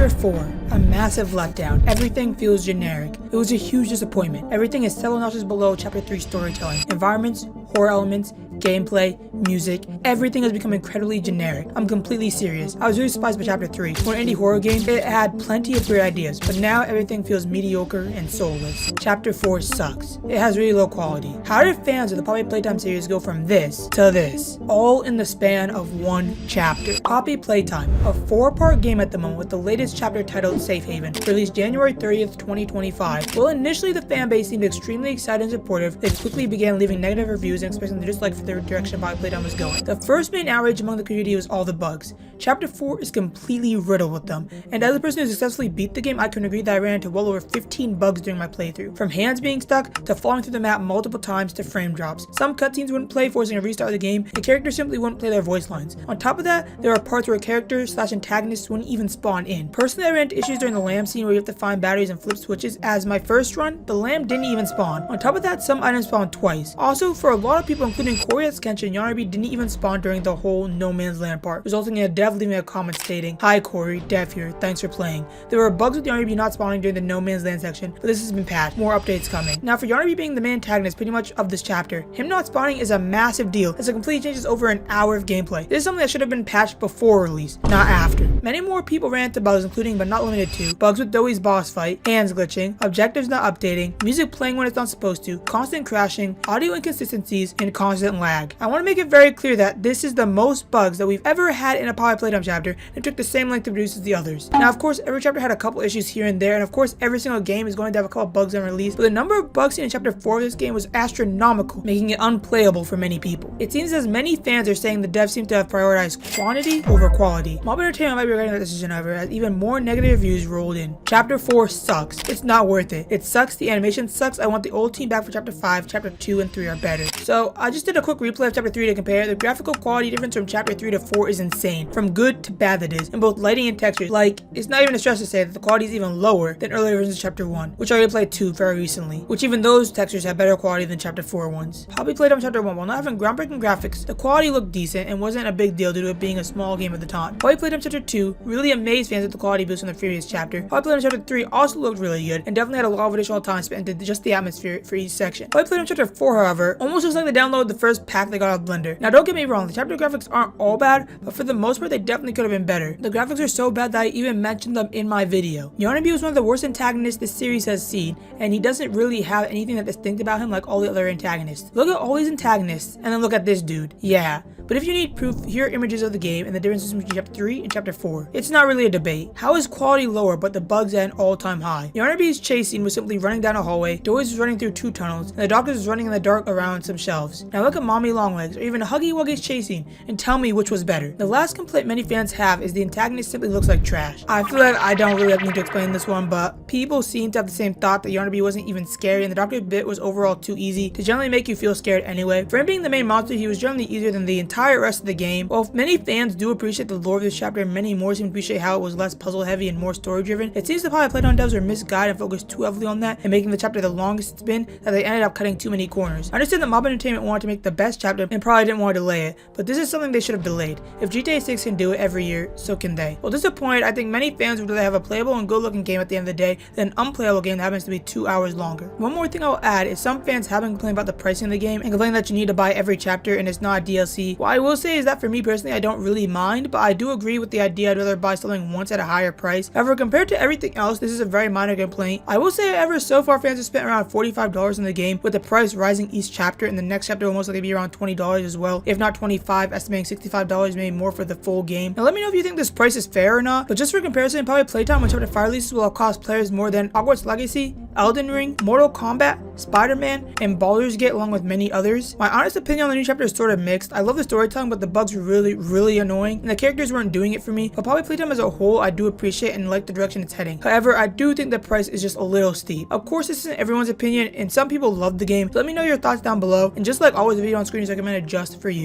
Chapter 4, a massive letdown. Everything feels generic. It was a huge disappointment. Everything is several notches below Chapter 3 storytelling. Environments, horror elements, gameplay, music, everything has become incredibly generic. I'm completely serious. I was really surprised by Chapter 3. For an indie horror game, it had plenty of great ideas, but now everything feels mediocre and soulless. Chapter 4 sucks. It has really low quality. How did fans of the Poppy Playtime series go from this to this, all in the span of one chapter? Poppy Playtime, a 4-part game at the moment with the latest chapter titled Safe Haven, released January 30th, 2025. While initially the fan base seemed extremely excited and supportive, they quickly began leaving negative reviews and expressing their dislike for the direction Poppy Playtime was going. The first main outrage among the community was all the bugs. Chapter 4 is completely riddled with them, and as a person who successfully beat the game, I can agree that I ran into well over 15 bugs during my playthrough. From hands being stuck, to falling through the map multiple times, to frame drops. Some cutscenes wouldn't play, forcing a restart of the game, and characters simply wouldn't play their voice lines. On top of that, there are parts where characters / antagonists wouldn't even spawn in. Personally, I ran into issues during the lamp scene where you have to find batteries and flip switches. As my first run, the lamp didn't even spawn. On top of that, some items spawned twice. Also, for a lot of people, including Corey Kenshin, Yanabe didn't even spawn during the whole No Man's Land part, resulting in a dev leaving a comment stating, "Hi Corey, Dev here, thanks for playing." There were bugs with Yanabe not spawning during the No Man's Land section, but this has been patched. More updates coming. Now for Yanabe being the main antagonist pretty much of this chapter, him not spawning is a massive deal, as it completely changes over an hour of gameplay. This is something that should have been patched before release, not after. Many more people ran into bugs, including but not limited to, bugs with Doey's boss fight, hands glitching, objectives not updating, music playing when it's not supposed to, constant crashing, audio inconsistencies, and constant lag. I want to make it very clear that this is the most bugs that we've ever had in a Poppy Playtime chapter, and it took the same length to produce as the others. Now of course every chapter had a couple issues here and there, and of course every single game is going to have a couple bugs on release, but the number of bugs seen in chapter 4 of this game was astronomical, making it unplayable for many people. It seems as many fans are saying the devs seem to have prioritized quantity over quality. Mob Entertainment might be regretting that decision, however, as even more negative reviews rolled in. Chapter 4 sucks. It's not worth it. It sucks, the animation sucks. I want the old team back for chapter 5, chapter 2 and 3 are better. So I just did a quick replay of chapter 3 to compare. The graphical quality difference from chapter 3 to 4 is insane, from good to bad that is, in both lighting and textures. Like, it's not even a stretch to say that the quality is even lower than earlier versions of chapter 1, which I replayed 2 very recently, which even those textures have better quality than chapter 4 ones. Poppy Playtime chapter 1, while not having groundbreaking graphics, the quality looked decent and wasn't a big deal due to it being a small game at the time. Poppy Playtime chapter 2 really amazed fans with the quality boost from the previous chapter. Poppy Playtime chapter 3 also looked really good and definitely had a lot of additional time spent into just the atmosphere for each section. Poppy Playtime chapter 4, however, almost looks like they downloaded the first pack they got out of Blender. Now don't get me wrong, the chapter graphics aren't all bad, but for the most part they definitely could have been better. The graphics are so bad that I even mentioned them in my video. Yanabe was one of the worst antagonists this series has seen, and he doesn't really have anything that distinct about him like all the other antagonists. Look at all these antagonists, and then look at this dude. Yeah. But if you need proof, here are images of the game and the differences between chapter 3 and chapter 4. It's not really a debate. How is quality lower but the bugs at an all-time high? Yanabe's chase scene was simply running down a hallway, Doris was running through 2 tunnels, and the doctor was running in the dark around some shelves. Now look at Mommy Longlegs or even Huggy Wuggy's chase scene and tell me which was better. The last complaint many fans have is the antagonist simply looks like trash. I feel like I don't really need to explain this one, but people seem to have the same thought that Yanabe wasn't even scary and the doctor bit was overall too easy to generally make you feel scared anyway. For him being the main monster, he was generally easier than the entire rest of the game. While many fans do appreciate the lore of this chapter and many more seem to appreciate how it was less puzzle heavy and more story driven, it seems the Poppy Playtime devs were misguided and focused too heavily on that and making the chapter the longest it's been that they ended up cutting too many corners. I understand that Mob Entertainment wanted to make the best chapter and probably didn't want to delay it, but this is something they should have delayed. If GTA 6 can do it every year, so can they. While disappointed, I think many fans would rather have a playable and good looking game at the end of the day than an unplayable game that happens to be 2 hours longer. One more thing I'll add is some fans have been complaining about the pricing of the game and complaining that you need to buy every chapter and it's not a DLC. What I will say is that for me personally, I don't really mind, but I do agree with the idea I'd rather buy something once at a higher price. However, compared to everything else, this is a very minor complaint. I will say however, so far fans have spent around $45 in the game, with the price rising each chapter, and the next chapter will most likely be around $20 as well, if not $25, estimating $65 maybe more for the full game. Now let me know if you think this price is fair or not, but just for comparison, Poppy Playtime when chapter 5 releases will have cost players more than Hogwarts Legacy, Elden Ring, Mortal Kombat, Spider-Man, and Baldur's Gate along with many others. My honest opinion on the new chapter is sort of mixed. I love the storytelling, but the bugs were really annoying, and the characters weren't doing it for me. But Poppy Playtime as a whole, I do appreciate and like the direction it's heading. However, I do think the price is just a little steep. Of course, this isn't everyone's opinion, and some people love the game. So let me know your thoughts down below, and just like always, the video on screen is recommended just for you.